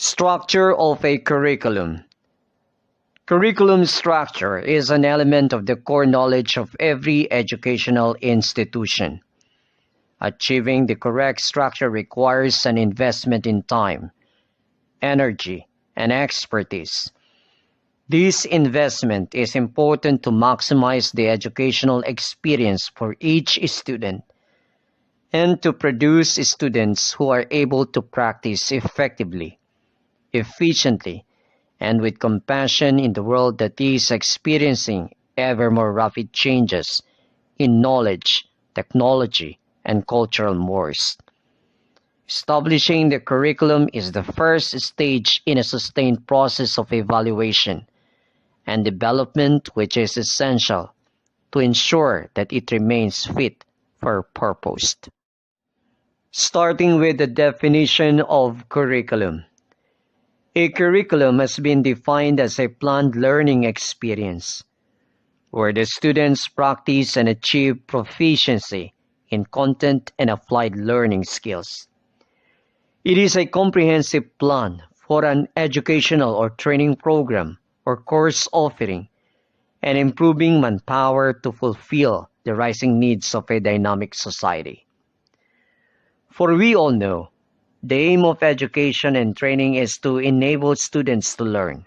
Structure of a curriculum. Curriculum structure is an element of the core knowledge of every educational institution. Achieving the correct structure requires an investment in time, energy, and expertise. This investment is important to maximize the educational experience for each student and to produce students who are able to practice effectively, efficiently, and with compassion in the world that is experiencing ever more rapid changes in knowledge, technology, and cultural mores. Establishing the curriculum is the first stage in a sustained process of evaluation and development which is essential to ensure that it remains fit for purpose. Starting with the definition of curriculum. A curriculum has been defined as a planned learning experience where the students practice and achieve proficiency in content and applied learning skills. It is a comprehensive plan for an educational or training program or course offering and improving manpower to fulfill the rising needs of a dynamic society. For we all know, the aim of education and training is to enable students to learn.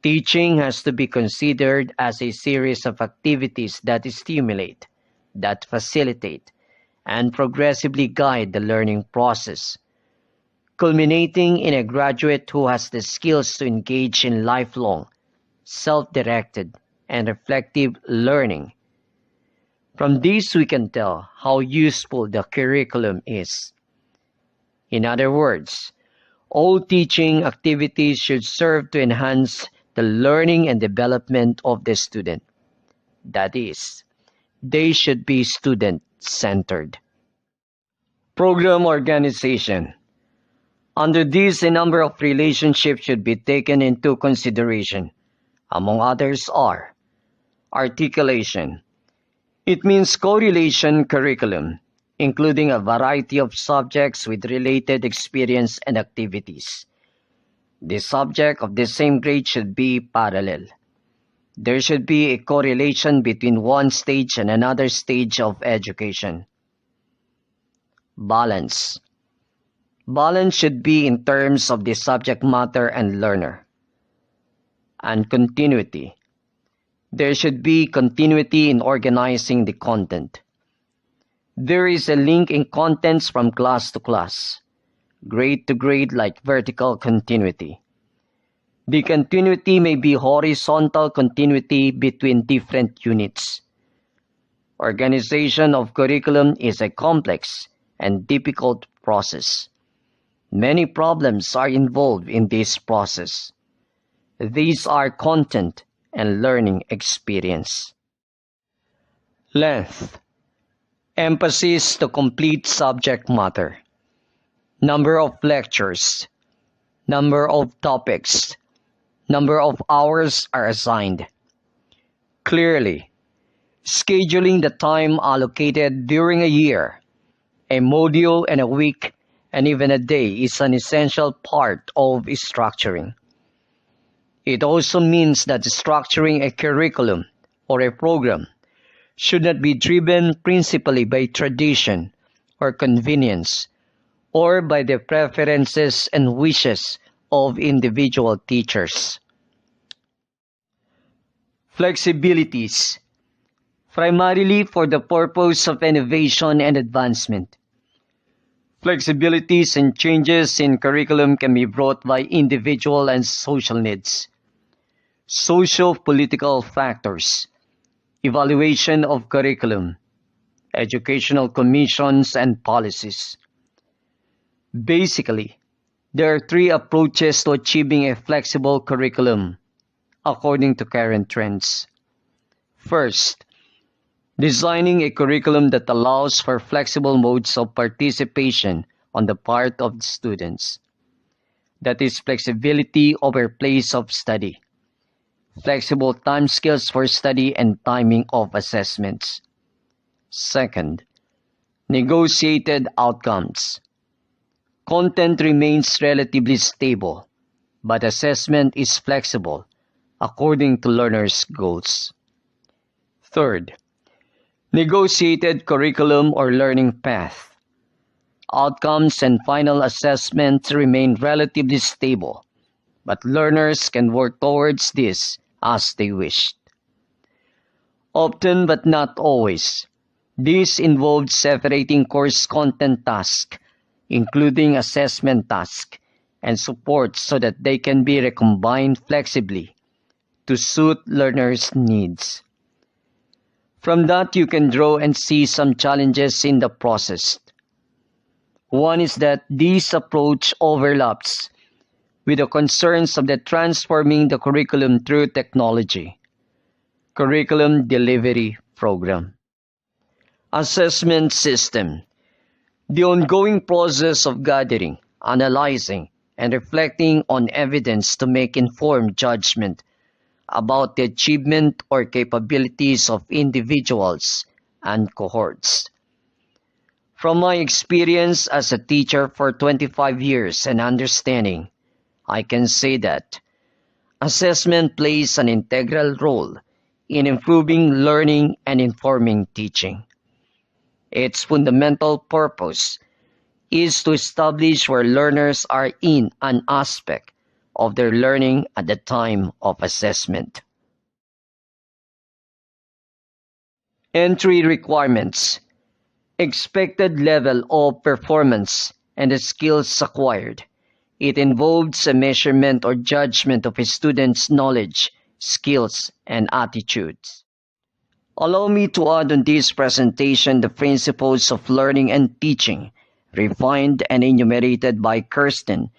Teaching has to be considered as a series of activities that stimulate, that facilitate, and progressively guide the learning process, culminating in a graduate who has the skills to engage in lifelong, self-directed, and reflective learning. From this we can tell how useful the curriculum is. In other words, all teaching activities should serve to enhance the learning and development of the student. That is, they should be student-centered. Program organization. Under this, a number of relationships should be taken into consideration. Among others are articulation. It means correlation curriculum, including a variety of subjects with related experience and activities. The subject of the same grade should be parallel. There should be a correlation between one stage and another stage of education. Balance. Balance should be in terms of the subject matter and learner. And continuity. There should be continuity in organizing the content. There is a link in contents from class to class, grade to grade like vertical continuity. The continuity may be horizontal continuity between different units. Organization of curriculum is a complex and difficult process. Many problems are involved in this process. These are content and learning experience. Length. Emphasis to complete subject matter. Number of lectures. Number of topics. Number of hours are assigned. Clearly, scheduling the time allocated during a year, a module and a week, and even a day is an essential part of structuring. It also means that structuring a curriculum or a program should not be driven principally by tradition or convenience or by the preferences and wishes of individual teachers. Flexibilities. Primarily for the purpose of innovation and advancement. Flexibilities and changes in curriculum can be brought by individual and social needs, socio-political factors, evaluation of curriculum, educational commissions, and policies. Basically, there are three approaches to achieving a flexible curriculum, according to current trends. First, designing a curriculum that allows for flexible modes of participation on the part of the students. That is flexibility over place of study, flexible time scales for study and timing of assessments. Second, negotiated outcomes. Content remains relatively stable, but assessment is flexible according to learners' goals. Third, negotiated curriculum or learning path. Outcomes and final assessments remain relatively stable, but learners can work towards this as they wish. Often but not always, this involves separating course content tasks, including assessment tasks, and support so that they can be recombined flexibly to suit learners' needs. From that, you can draw and see some challenges in the process. One is that this approach overlaps with the concerns of the transforming the curriculum through technology. Curriculum Delivery Program. Assessment System. The ongoing process of gathering, analyzing, and reflecting on evidence to make informed judgment about the achievement or capabilities of individuals and cohorts. From my experience as a teacher for 25 years and understanding, I can say that assessment plays an integral role in improving learning and informing teaching. Its fundamental purpose is to establish where learners are in an aspect of their learning at the time of assessment. Entry requirements. Expected level of performance and the skills acquired. It involves a measurement or judgment of a student's knowledge, skills, and attitudes. Allow me to add on this presentation the principles of learning and teaching, refined and enumerated by Kirsten,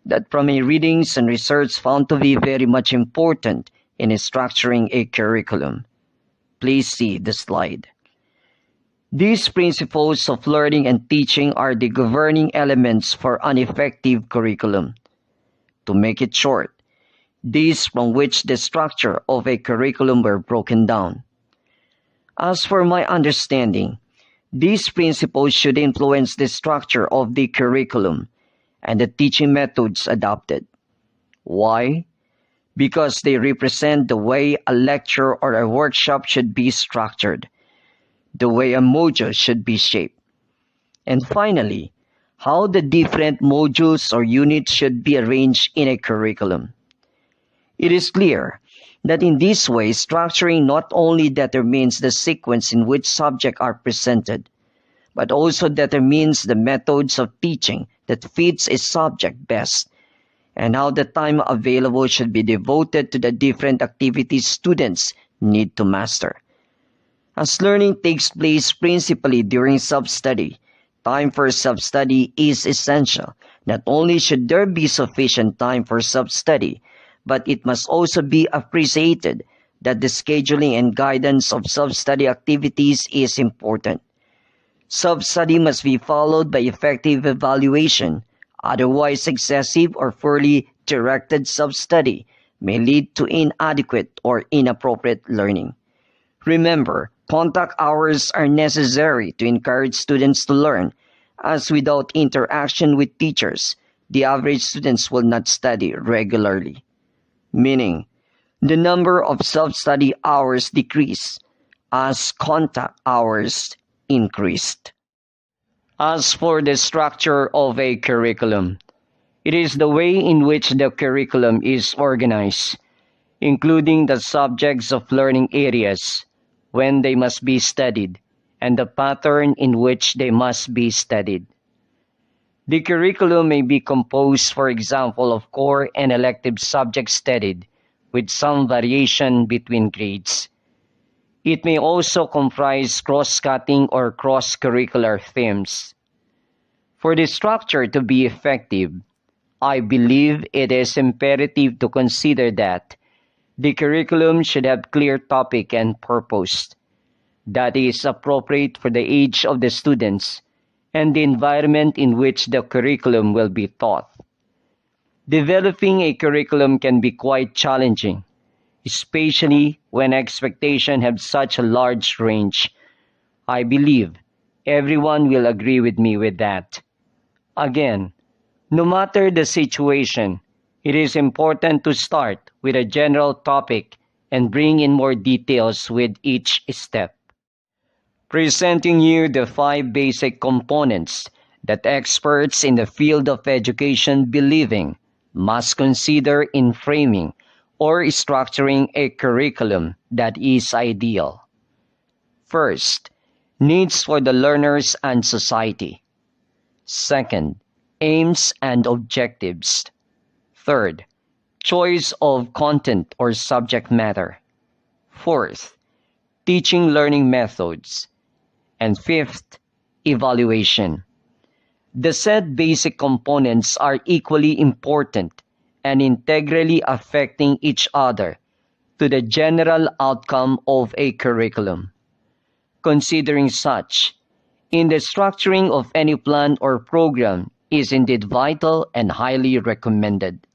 that from my readings and research found to be very much important in structuring a curriculum. Please see the slide. These principles of learning and teaching are the governing elements for an effective curriculum. To make it short, these from which the structure of a curriculum were broken down. As for my understanding, these principles should influence the structure of the curriculum and the teaching methods adopted. Why? Because they represent the way a lecture or a workshop should be structured, the way a module should be shaped, and finally, how the different modules or units should be arranged in a curriculum. It is clear that in this way, structuring not only determines the sequence in which subjects are presented, but also determines the methods of teaching that fits a subject best, and how the time available should be devoted to the different activities students need to master. As learning takes place principally during self-study, time for self-study is essential. Not only should there be sufficient time for self-study, but it must also be appreciated that the scheduling and guidance of self-study activities is important. Self-study must be followed by effective evaluation. Otherwise, excessive or poorly directed self-study may lead to inadequate or inappropriate learning. Remember, contact hours are necessary to encourage students to learn, as without interaction with teachers, the average students will not study regularly. Meaning, the number of self-study hours decrease as contact hours increased. As for the structure of a curriculum, it is the way in which the curriculum is organized, including the subjects of learning areas, when they must be studied, and the pattern in which they must be studied. The curriculum may be composed, for example, of core and elective subjects studied, with some variation between grades. It may also comprise cross-cutting or cross-curricular themes. For the structure to be effective, I believe it is imperative to consider that the curriculum should have clear topic and purpose that is appropriate for the age of the students and the environment in which the curriculum will be taught. Developing a curriculum can be quite challenging, especially when expectations have such a large range. I believe everyone will agree with me with that. Again, No matter the situation, it is important to start with a general topic and bring in more details with each step. Presenting you the 5 basic components that experts in the field of education believing must consider in framing or structuring a curriculum that is ideal. First, needs for the learners and society. Second, aims and objectives. Third, choice of content or subject matter. Fourth, teaching learning methods. And fifth, evaluation. The said basic components are equally important and integrally affecting each other to the general outcome of a curriculum. Considering such, in the structuring of any plan or program is indeed vital and highly recommended.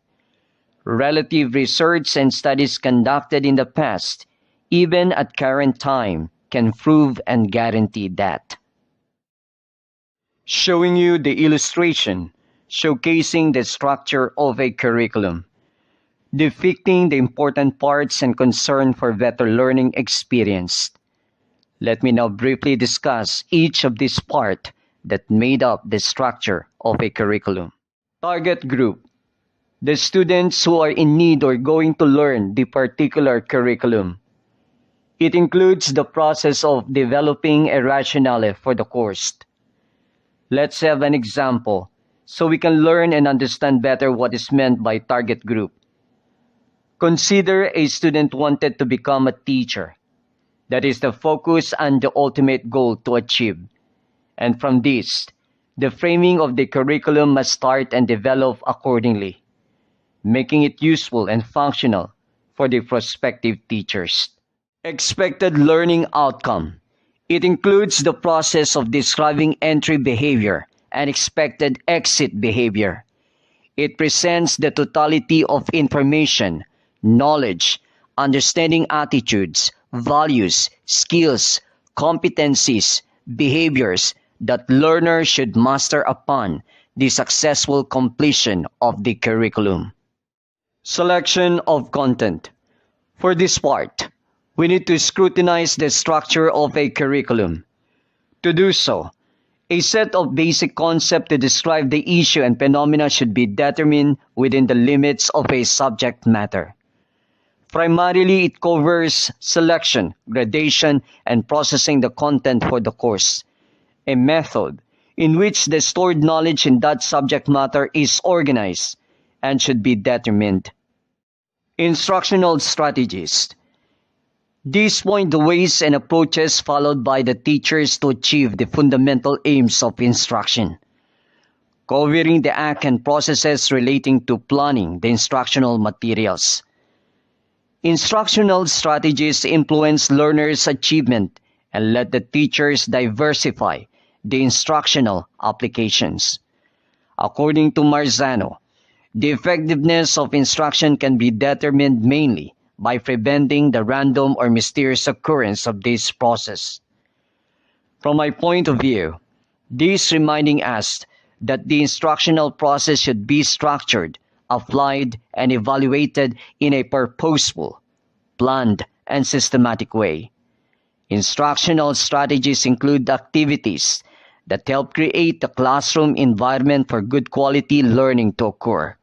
Relative research and studies conducted in the past, even at current time, can prove and guarantee that. Showing you the illustration showcasing the structure of a curriculum, depicting the important parts and concern for better learning experience. Let me now briefly discuss each of these parts that made up the structure of a curriculum. Target group. The students who are in need or going to learn the particular curriculum. It includes the process of developing a rationale for the course. Let's have an example so we can learn and understand better what is meant by target group. Consider a student wanted to become a teacher. That is the focus and the ultimate goal to achieve. And from this, the framing of the curriculum must start and develop accordingly, making it useful and functional for the prospective teachers. Expected learning outcome. It includes the process of describing entry behavior and expected exit behavior. It presents the totality of information, knowledge, understanding attitudes, values, skills, competencies, behaviors that learners should master upon the successful completion of the curriculum. Selection of content. For this part, we need to scrutinize the structure of a curriculum. To do so, a set of basic concepts to describe the issue and phenomena should be determined within the limits of a subject matter. Primarily, it covers selection, gradation, and processing the content for the course, a method in which the stored knowledge in that subject matter is organized and should be determined. Instructional strategies. These point the ways and approaches followed by the teachers to achieve the fundamental aims of instruction, covering the act and processes relating to planning the instructional materials. Instructional strategies influence learners' achievement and let the teachers diversify the instructional applications. According to Marzano, the effectiveness of instruction can be determined mainly by preventing the random or mysterious occurrence of this process. From my point of view, this reminding us that the instructional process should be structured, applied, and evaluated in a purposeful, planned, and systematic way. Instructional strategies include activities that help create a classroom environment for good quality learning to occur.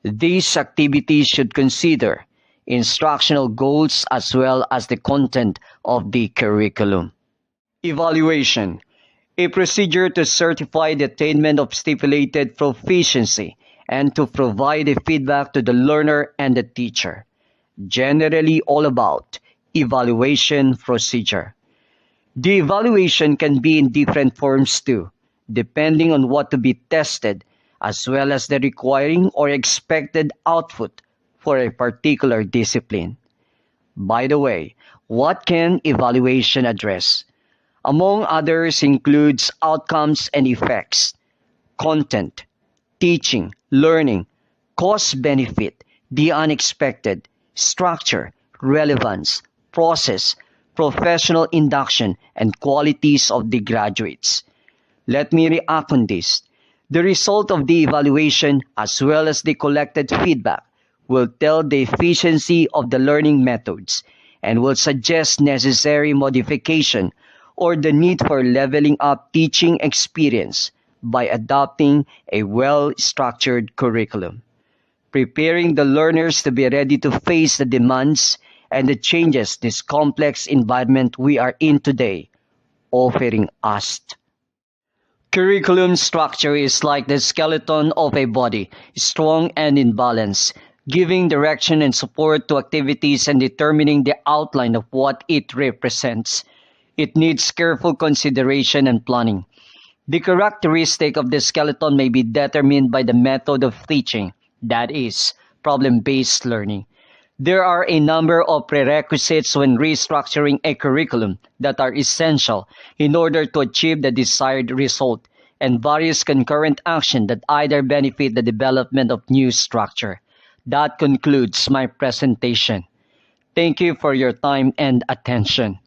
These activities should consider instructional goals as well as the content of the curriculum. Evaluation. A procedure to certify the attainment of stipulated proficiency and to provide a feedback to the learner and the teacher. Generally all about evaluation procedure. The evaluation can be in different forms too, depending on what to be tested as well as the requiring or expected output for a particular discipline. By the way, what can evaluation address? Among others includes outcomes and effects, content, teaching, learning, cost-benefit, the unexpected, structure, relevance, process, professional induction, and qualities of the graduates. Let me react on this. The result of the evaluation, as well as the collected feedback, will tell the efficiency of the learning methods and will suggest necessary modification or the need for leveling up teaching experience by adopting a well-structured curriculum, preparing the learners to be ready to face the demands and the changes this complex environment we are in today offering us. Curriculum structure is like the skeleton of a body, strong and in balance, giving direction and support to activities and determining the outline of what it represents. It needs careful consideration and planning. The characteristic of the skeleton may be determined by the method of teaching, that is, problem-based learning. There are a number of prerequisites when restructuring a curriculum that are essential in order to achieve the desired result, and various concurrent actions that either benefit the development of new structure. That concludes my presentation. Thank you for your time and attention.